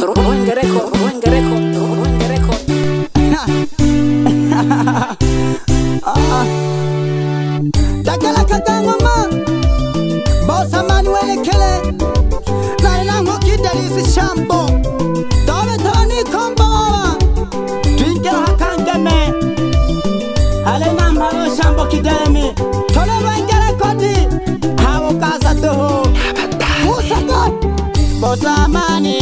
Ruengereko Takala kakangoma Bosa Manuel Kele Naina ngoki delisi shambo Dove toni kombo wawa Twinke hakangeme Halena maro shambo kidelemi Tole Ruengereko di Hawo kasa toho Musaka Bosa Mani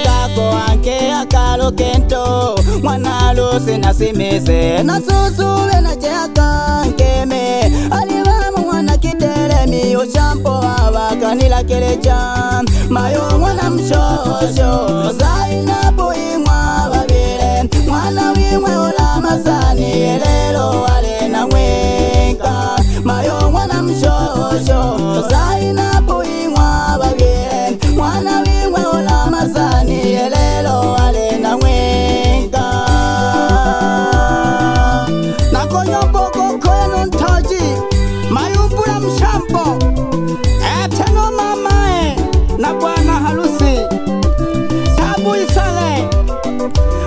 Kako anke akalo kento Mwanalo sinasimese Nasusuwe na jaka nkeme Aliwa mwana kidelemi Oshampo wawaka nila keleja Mayo mwana mshosho Zainabu imwa wabile Mwana wimwe ulamazani Elelo wale na mweka Mayo mwana mshosho Zainabu imwa wabile Mwana wimwe ulamazani Elelo wale na mweka Nakonyo boko kwenu ntoji Mayumbula mshampo Eteno mamae Na bwana harusi Tabu isale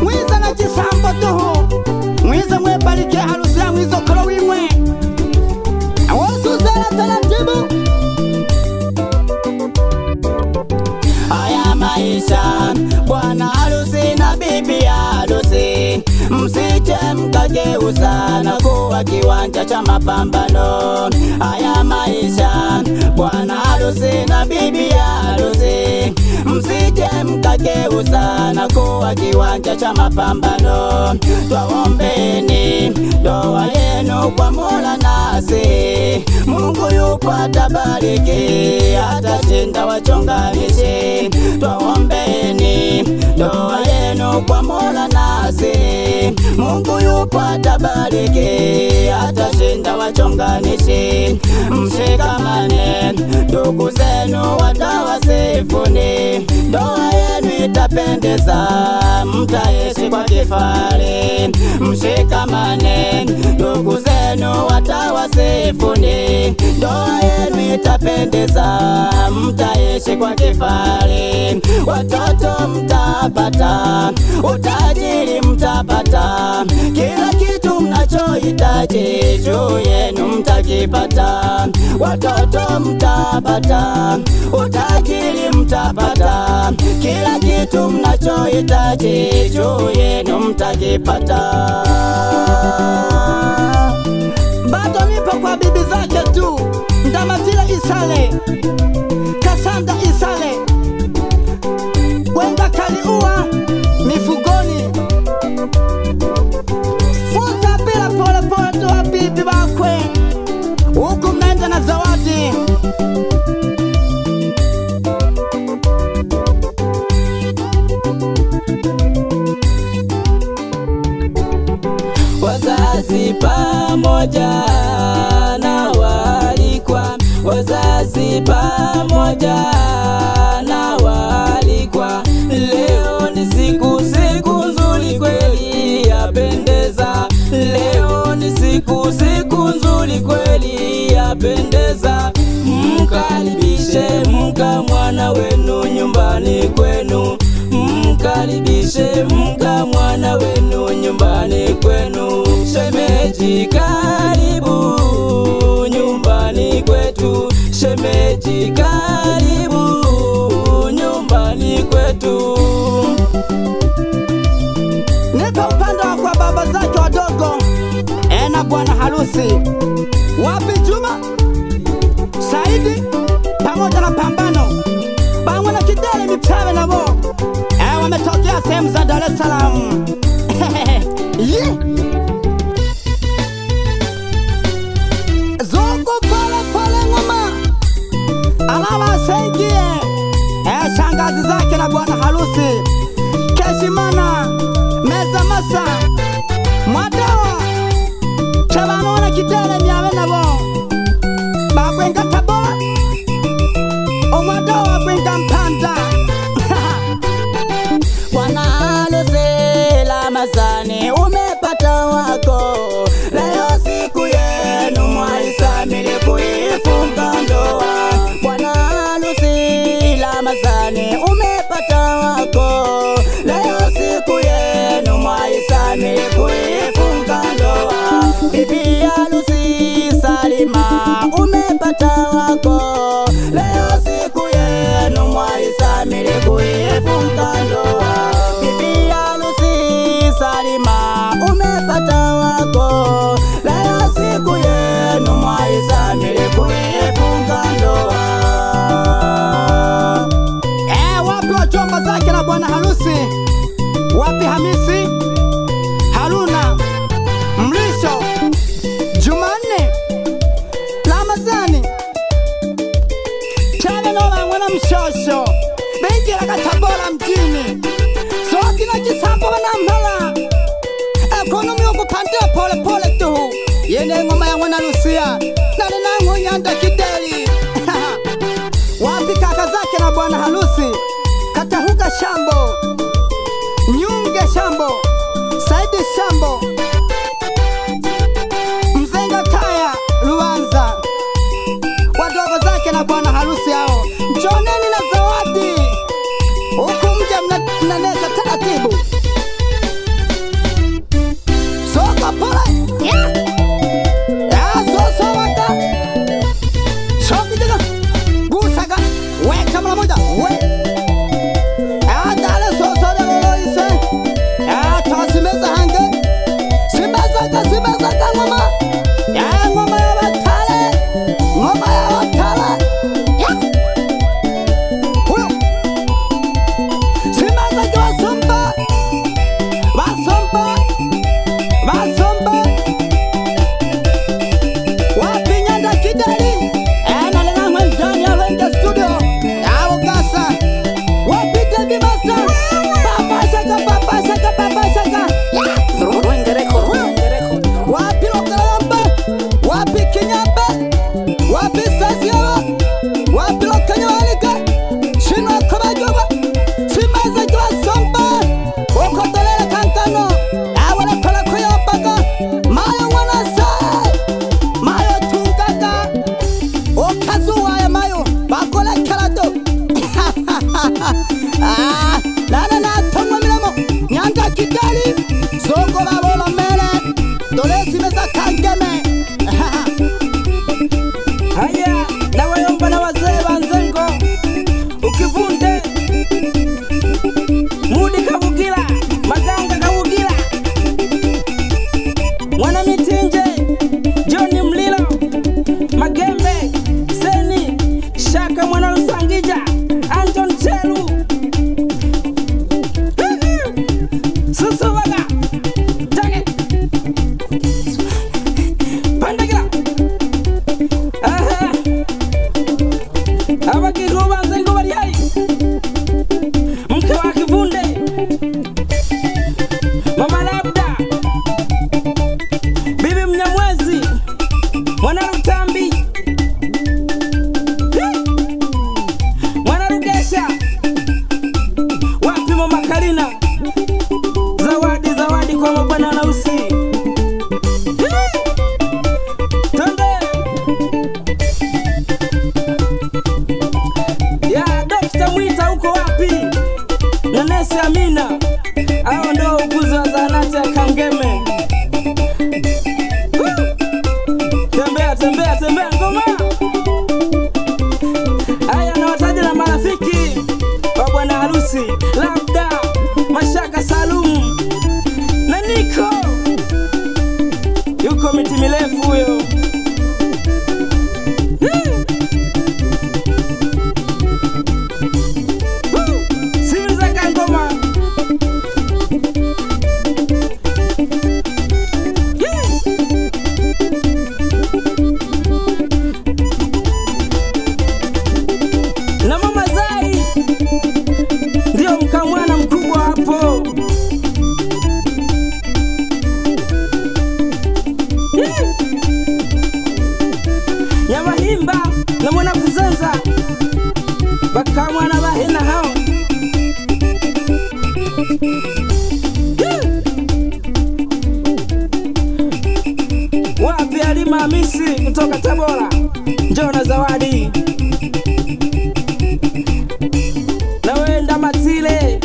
Mwiza na jisambo tuhu Mwiza mwebalike harusi ya mwizo kolo wimwe Awosu zela taratibu Aya maisha Bwana harusi na bibi harusi Msije mkageuza na kuwa kiwanja cha mapambano Aya maisha Bwana harusi na bibi harusi Msije mkageuza na kuwa kiwanja cha mapambano Twaombeni ndoa yenu kwa Mola nasi Mungu yupo atabariki atashinda wachonganishi Twaombeni ndoa yenu kwa Mola nasi Mungu yupo atabariki atashinda wachonganishi Mshikamane ndugu zenu watawasifuni Ndoa yenu itapendeza mtaishi kwa kifahari Mshikamane ndugu zenu watawasifuni Ndoa yenu itapendeza mtaishi kwa kifahari Watoto mtapata utajiri mtapata Kila kitu mnachohitaji juu yenu mtakipata Watoto mtapata utajiri mtapata Kila kitu mnachohitaji juu yenu mtakipata Bado nipo kwa bibi zake tu Ndamatila Isale Kasanda Isale Wenda kaliua mifugoni Mutapila pole pole tu wa bibi bakwe Huku mnaenda na zawadi Wazazi pamoja na walikwa Wazazi pamoja na walikwa Leo ni siku nzuri kweli yapendeza Leo ni siku nzuri kweli yapendeza Mkaribishe mka mwana wenu nyumbani kwenu Mkaribishe mka mwana wenu nyumbani kwenu Shemeji karibu nyumbani kwetu Shemeji karibu nyumbani kwetu Nipa upande wa kwa baba zake wadogo na bwana harusi Wapi Juma Saidi pamoja na Pambano Bangwa na Kidele Mipsawe na bo Wametokea sehemu za Dar es Salaam Zongo pale pale ngoma Alala sengie Shangazi zake na bwana harusi Keshimana Meza Masa Mwadawa Chabanona Kidele miawe na bo Bakwenga Taboa Omwadawa kwenga Mpanda Bwana harusi Ramazani umepata wako Leo siku yenu mwaisamili kuifunga ndoa Bwana harusi Ramazani umepata wako baba zake na bwana harusi. Wapi Hamisi, Haruna, Mrisho, Jumanne, Ramazani, Chane Nola mwana Mshosho, Bengi la Tabora mjini. Soki na Kisambo wanampala ekonomi okupandia pole pole tu. Yene ngoma ya mwana Lucia nane nangu Nyanda Kideli. Wapi kaka zake na bwana harusi, Katahuka Shambo, Nyunge Shambo, Saidi Shambo, Mzenga Kaya Luanza. Wadogo zake na bwana harusi hao, njoneni na zawadi huku mje mnaneza taratibu. Soka pole so waka shoki jaga gusaga we kamera moja we dale so lolo ise tosimeza hange simeza ngoma ngoma ya batale huyo simeza kwa somba basomba wapi Nyanda Kideli nalena ndani ya Wenge Studio au gasa wapi Devi Master Papa Shaka Wenge Record wapi Lokalamba wapi Kinyambe wapi Sasiawa wapi Lokanyalika Shino Kabajoba simeza kwa somba okotolele kankano awala kola koyombaga mayo wanasa mayo tungata okazuwa ya mayo bakola kalato nana natomwa milamo Nyanda Kideli zongo babola mele dole simeza kangeme. Haya na wayomba na wazee banzengo ukivunde Mudi Kabugila Maganga Kabugila Mwana Mitinje Johnny Mlilo Magembe Seni Shaka Mwana Lusangija Anton Chelu Susuwaga Tage Pandagila Abakiruba Zengo Bariai Mke wa Kivunde Mama Labda Bibi Mnyamwezi Mwana Rutambi Mwana Rugesha wapi Mama Karina zawadi kwa mabwana harusi. Twende ya Dr. Mwita uko wapi na Nesi Amina, hao ndio uguzi wa zahanati ya Kangeme. Tembea ngoma. Haya na wataja na marafiki wa bwana harusi, Labda Mashaka Salum na Niko yuko miti mirefu huyo. Simza ngoma. Na Mama Zai ndio mkamwana mkubwa hapo. Nyamahimba na Mwana Kuzenza bakamwana bahena hao. Wapi Halima Hamisi kutoka Tabora, njoo na zawadi. Na wenda Matile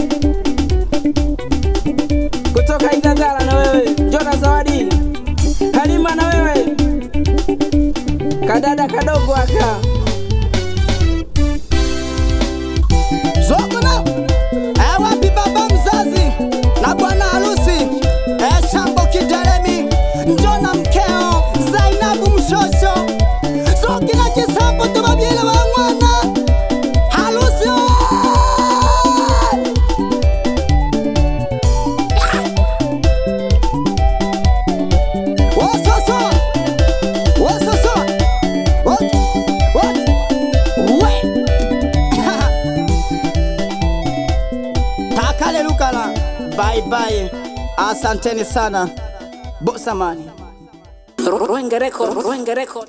kutoka Igagala, na wewe njoo na zawadi. Halima na wewe kadada kadogo aka Zokona wapi baba mzazi na bwana harusi Shambo Kideli njoo na mkeo Zainabu Mshosho Soki na Kisambo tubabyele Bye bye. Asanteni sana. Bosamani. Rwenge Record.